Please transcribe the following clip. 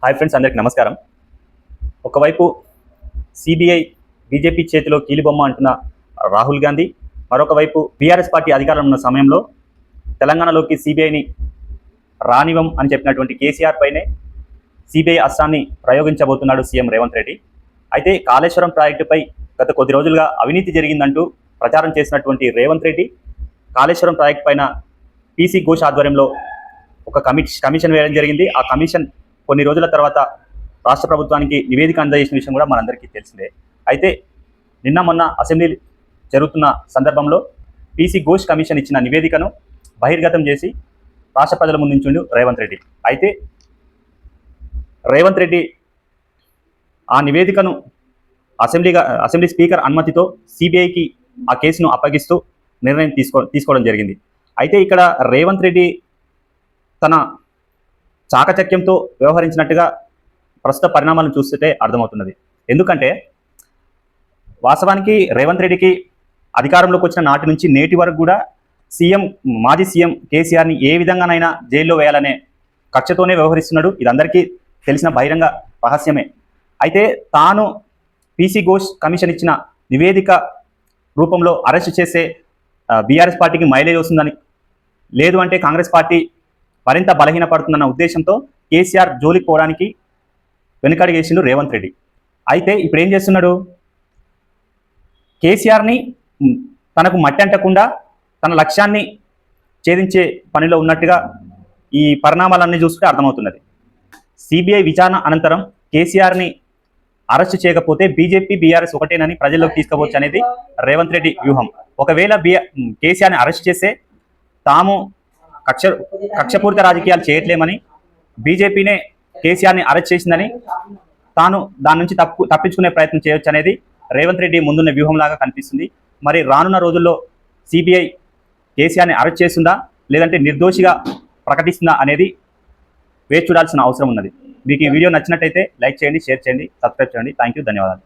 Hi friends, అందరికీ నమస్కారం. ఒకవైపు సిబిఐ బీజేపీ చేతిలో కీలుబొమ్మ అంటున్న రాహుల్ గాంధీ, మరొక వైపు బీఆర్ఎస్ పార్టీ అధికారంలో ఉన్న సమయంలో తెలంగాణలోకి సిబిఐని రానివ్వం అని చెప్పినటువంటి కేసీఆర్ పైనే సిబిఐ అస్త్రాన్ని ప్రయోగించబోతున్నాడు సీఎం రేవంత్ రెడ్డి. అయితే కాళేశ్వరం ప్రాజెక్టుపై గత కొద్ది రోజులుగా అవినీతి జరిగిందంటూ ప్రచారం చేసినటువంటి రేవంత్ రెడ్డి కాళేశ్వరం ప్రాజెక్టు పైన పీసీ ఘోష్ ఆధ్వర్యంలో ఒక కమిషన్ వేయడం జరిగింది. ఆ కమిషన్ కొన్ని రోజుల తర్వాత రాష్ట్ర ప్రభుత్వానికి నివేదిక అందజేసిన విషయం కూడా మనందరికీ తెలిసిందే. అయితే నిన్న మొన్న అసెంబ్లీ జరుగుతున్న సందర్భంలో పీసీ ఘోష్ కమిషన్ ఇచ్చిన నివేదికను బహిర్గతం చేసి రాష్ట్ర ప్రజల ముందుంచుండు రేవంత్ రెడ్డి. అయితే రేవంత్ రెడ్డి ఆ నివేదికను అసెంబ్లీ స్పీకర్ అనుమతితో సిబిఐకి ఆ కేసును అప్పగిస్తూ నిర్ణయం తీసుకోవడం జరిగింది. అయితే ఇక్కడ రేవంత్ రెడ్డి తన చాకచక్యంతో వ్యవహరించినట్టుగా ప్రస్తుత పరిణామాలను చూస్తుంటే అర్థమవుతున్నది. ఎందుకంటే వాస్తవానికి రేవంత్ రెడ్డికి అధికారంలోకి వచ్చిన నాటి నుంచి నేటి వరకు కూడా మాజీ సీఎం కేసీఆర్ని ఏ విధంగానైనా జైల్లో వేయాలనే కక్షతోనే వ్యవహరిస్తున్నాడు. ఇది అందరికీ తెలిసిన బహిరంగ రహస్యమే. అయితే తాను పీసీ ఘోష్ కమిషన్ ఇచ్చిన నివేదిక రూపంలో అరెస్ట్ చేసే బీఆర్ఎస్ పార్టీకి మైలేజ్ వస్తుందని, లేదు అంటే కాంగ్రెస్ పార్టీ మరింత బలహీనపడుతుందన్న ఉద్దేశంతో కేసీఆర్ జోలికి పోవడానికి వెనుకడుగేసిండు రేవంత్ రెడ్డి. అయితే ఇప్పుడు ఏం చేస్తున్నాడు, కేసీఆర్ని తనకు మట్టి అంటకుండా తన లక్ష్యాన్ని ఛేదించే పనిలో ఉన్నట్టుగా ఈ పరిణామాలన్నీ చూస్తే అర్థమవుతున్నది. సిబిఐ విచారణ అనంతరం కేసీఆర్ని అరెస్ట్ చేయకపోతే బీజేపీ బీఆర్ఎస్ ఒకటేనని ప్రజల్లోకి తీసుకోవచ్చు అనేది రేవంత్ రెడ్డి వ్యూహం. ఒకవేళ కేసీఆర్ని అరెస్ట్ చేస్తే తాము కక్షపూరిత రాజకీయాలు చేయట్లేమని, బీజేపీనే కేసీఆర్ని అరెస్ట్ చేసిందని, తాను దాని నుంచి తప్పించుకునే ప్రయత్నం చేయొచ్చు అనేది రేవంత్ రెడ్డి ముందున్న వ్యూహంలాగా కనిపిస్తుంది. మరి రానున్న రోజుల్లో సిబిఐ కేసీఆర్ని అరెస్ట్ చేస్తుందా లేదంటే నిర్దోషిగా ప్రకటిస్తుందా అనేది వేచి చూడాల్సిన అవసరం ఉన్నది. మీకు ఈ వీడియో నచ్చినట్టయితే లైక్ చేయండి, షేర్ చేయండి, సబ్స్క్రైబ్ చేయండి. థ్యాంక్ యూ, ధన్యవాదాలు.